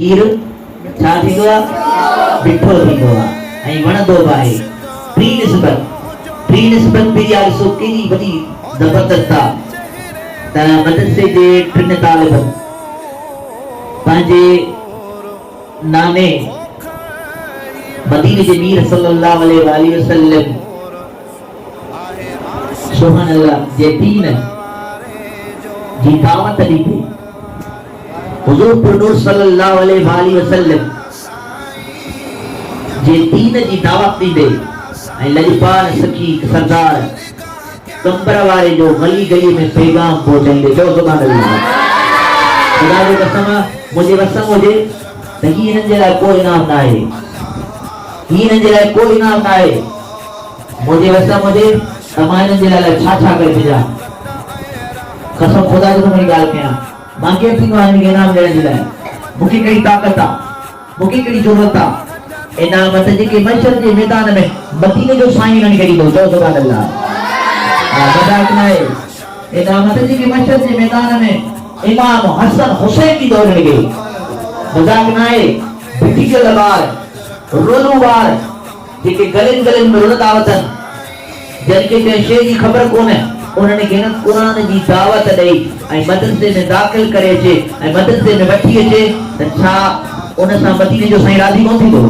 खीर छा थींदो आहे मिठो थींदो आहे ऐं वणंदो बि आहे। टी निस्बत बि इहा ॾिसो केॾी वॾी ज़बरदस्त आहे त मदरसे जे टिनि तालिबनि पंहिंजे नाने मदीने जे मीर सल्लल्लाहु अलैहि वसल्लम सुभान अल्लाह जे दीन जी दावत दी थी। हुजूर पुरनूर सल्लल्लाहु अलैहि वसल्लम जे दीन जी दावत दी दे ऐं लजपाल सखी सरदार कंबर वारे जो गली गली में पैगाम पहुंचाईंदे जो सुभान अल्लाह। खुदा जो कसम मुझे वसम हुजे त ही हिननि जे लाइ कोई इनाम न आहे, ही हिननि जे लाइ कोई इनाम न आहे। मुझे वसम हुजे त मां हिननि जे लाइ छा छा करे छॾियां। कसम खुदा जो मुंहिंजी ॻाल्हि कयां मां कीअं थींदो आहे हिनखे इनाम ॾियण जे लाइ। मूंखे कहिड़ी ताक़त आहे, मूंखे कहिड़ी ज़रूरत आहे। इनाम त जेके मशर जे मैदान में मदीने जो साईं हिननि खे ॾींदो चओ सुभान अल्लाह। मज़ाक न आहे। इनाम त जेके मशर जे मैदान में इमाम हसन हुसैन ॾींदो हिननि खे। मज़ाक न आहे। बिटियल ॿार रोलू ॿार जेके गलियुनि गलियुनि में रुलंदा वठनि जंहिंखे कंहिं शइ जी ख़बर कोन्हे उन्हनि खे हिन क़ुरान जी दावत ॾेई ऐं मदरसे में दाख़िल करे अचे ऐं मदरसे में वठी अचे त छा उन सां मदीने जो साईं राज़ी कोन थींदो?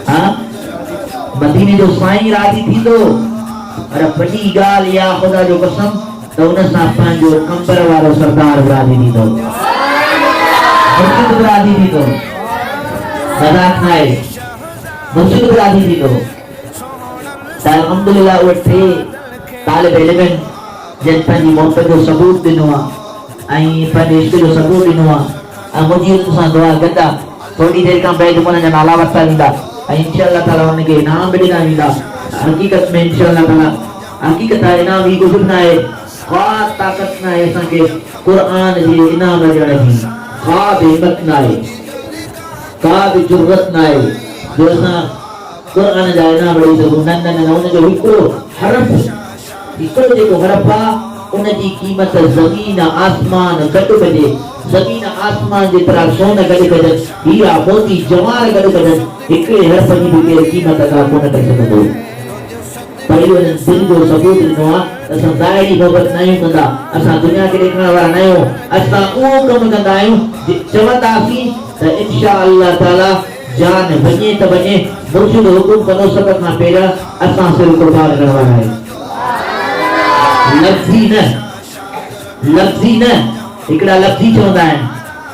हा मदीने जो साईं राज़ी थींदो। पर वॾी ॻाल्हि इहा ख़ुदा जो कसम त उन सां पंहिंजो कंबर वारो सरदार राज़ी थींदो, मुर्शिद राज़ी थींदो। मज़ाक न आहे। मुर्शिद राज़ी थींदो। त अल्हम्दुलिल्लाह उहे टे तालिब इल्म जन पंहिंजी मोहबत जो सबूत ॾिनो आहे ऐं पंहिंजे इश्क जो सबूत ॾिनो आहे। ऐं मुंहिंजी तुसां दुआ गॾु थोरी देरि खां पहिरीं हुननि जा नाला वरिता वेंदा ऐं इंशाअल्लाह ताला हुनखे इनाम बि ॾिना वेंदा। हक़ीक़त में इंशाअल्लाह ताला हक़ीक़त आहे इनाम ही कुझु न आहे। का ताक़त न आहे असांखे क़ुरान जे इनाम ॾियण जी, का बि हिमत न आहे, का बि ज़रूरत न आहे जो असां क़ुरान जा इनाम ॾेई सघूं। न न न हुनजो हिकिड़ो हरफ़ हिकिड़ो जेको हरफ़ आहे उनजी क़ीमत ज़मीन आसमान गॾु कजे, ज़मीन आसमान जे तरह सोन गॾु कजनि, हीरा मोती जवाहर गॾु कजनि, हिकिड़े हरफ़ जी बि केरु क़ीमत अदा कोन करे सघंदो। पर इहो हिननि दिलि जो सबूत ॾिनो आहे त असां ज़ाहिरी मोहबत न आहियूं कंदा, असां दुनिया खे ॾेखारण वारा न आहियूं। असां उहो कमु कंदा आहियूं चवंदासीं त इंशा अल्लाह ताला जान वञे त वञे। मुर्शिद हुकुम कंदो सभ खां पहिरियां असां सिर्फ़ क़ुर्बान करण वारा आहियूं। लफ़्ज़ी न हिकिड़ा लफ़्ज़ी चवंदा आहिनि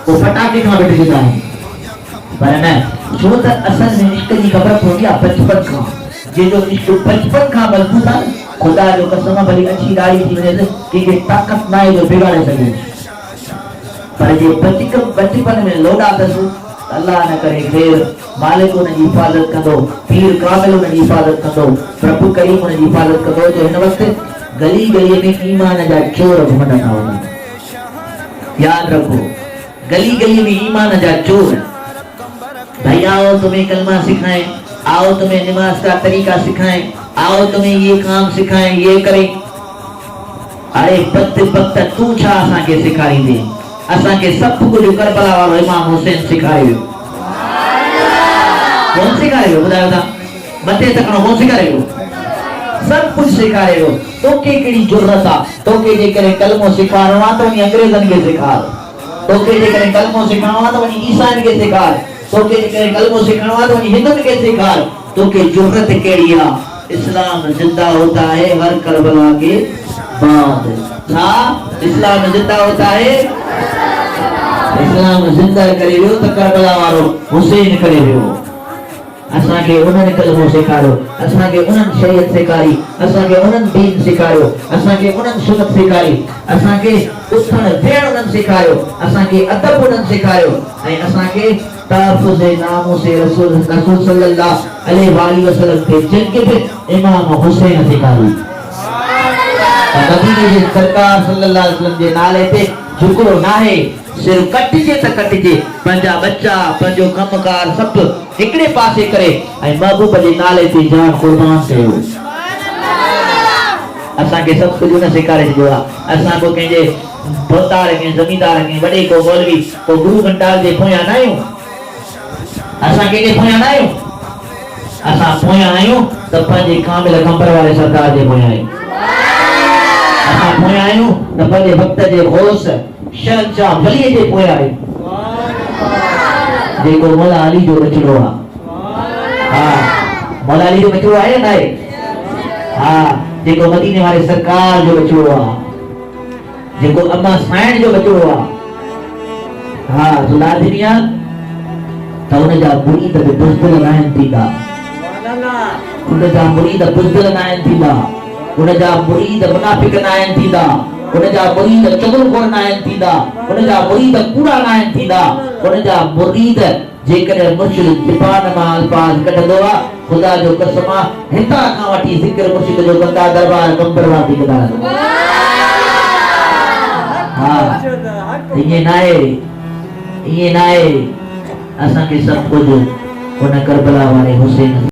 पोइ फटाके खां वठजंदा आहिनि, पर न छो त असल में इश्क जी ख़बर पवंदी आहे बचपन खां। जंहिंजो इश्क बचपन खां मज़बूत आहे खुदा जो कसम भली अछी ॾाढ़ी थी वञे कंहिंखे ताक़त न आहे जो बिगाड़े सघे। पर जे बचपन में लोॾा अथसि अल्लाह न करे ख़ैर मालिक उनजी हिफ़ाज़त कंदो, पीर कामिल उनजी हिफ़ाज़त कंदो, प्रभु करीम उनजी हिफ़ाज़त कंदो। जो हिन वक़्तु गली गली में ईमान जा चोर घुमंदा वञनि। याद रखो गली गली में ईमान जा चोर। भाई आओ तुम्हें कलमा सिखाएं, आओ तुम्हें नमाज का तरीका सिखाएं, आओ तुम्हें ये काम सिखाएं, ये करें। अरे पत तू छा असांखे सेखारींदे? असांखे सभु कुझु करबला वारो इमाम हुसैन सेखारियो। कौन सेखारियो ॿुधायो था? मथे तकणो कौन सेखारियो? सब कुछ सेखारियो। तोखे कहिड़ी ज़रूरत आहे? तोखे जे करे कलमो सेखारणो आहे त वञी अंग्रेज़नि खे सेखार, तोखे जे करे कलमो सिखारणो आहे त वञी ईसाइनि खे सेखार, तोखे जे करे कलमो सिखारणो आहे त वञी हिंदुनि खे सेखार। तोखे ज़रूरत कहिड़ी आहे? इस्लाम जिंदा होता है हर करबला के बाद। छा इस्लाम जिंदा होता है? इस्लाम जिंदा करे वियो त करबला वारो हुसैन करे वियो। असांखे उन्हनि कलमो सेखारियो, असांखे उन्हनि शरीयत सेखारी, असांखे उन्हनि दीन सेखारियो, असांखे उन्हनि सुन्नत सेखारी, असांखे उथण वेहण उन्हनि सेखारियो, असांखे अदब उन्हनि सेखारियो ऐं असांखे तहफ़्फ़ुज़ नामूस रसूल सल्लल्लाहु अलैहि वसल्लम खे जंग इमाम हुसैन सेखारी। मदीने जे सरकार सल्लल्लाहु अलैहि वसल्लम जे नाले ते झुकड़ो नाहे, सिर्फ कटिजे त कटिजे, पंहिंजा बच्चा पंहिंजो कमकार सभु हिकिड़े पासे करे ऐं महबूब जे नाले ते जान कुर्बान कयो। असां के सब कुछ न सेखारे छॾियो आहे। असां को कंहिंजे भोतार के जमींदार के वॾे को मौलवी को गुरु घंटाल जे पोयां न आहियूं। असां कंहिंजे पोयां न आहियूं। असां पोयां आहियूं त पंहिंजे कामिल कंबर वारे सरकार जे पोयां आहियूं। असां पोयां आहियूं त पंहिंजे भक्त जे गौस शहंशाह वलीअ जे पोयां आहियूं जेको मौला अली जो बचिड़ो आहे। हा मौला अली जो बचिड़ो आहे न आहे। हा जेको मदीने वारे सरकार जो बचिड़ो आहे, जेको अम्मा साइण जो बचिड़ो आहे। हा जो लाज़मी आहे त हुनजा मुरीद बि बुज़दिल न आहिनि थींदा। हुनजा मुरीद बुज़दिल न आहिनि थींदा। हुनजा मुरीद मुनाफ़िक़ न आहिनि थींदा। हुनजा मुरीद चुगलखोर न आहिनि थींदा। हुनजा मुरीद कूड़ा न आहिनि थींदा। हुनजा मुरीद जेकॾहिं मुर्शिद ज़ुबान मां अल्फाज़ कढंदो आहे, ख़ुदा जो कसम आहे हितां खां वठी ज़िक्र मुर्शिद जो कंदा दरबार कंबर वार थी कंदा रहंदा। हा ईअं न आहे, ईअं न आहे। असांखे सभु कुझु हुन करबला वारे हुसैन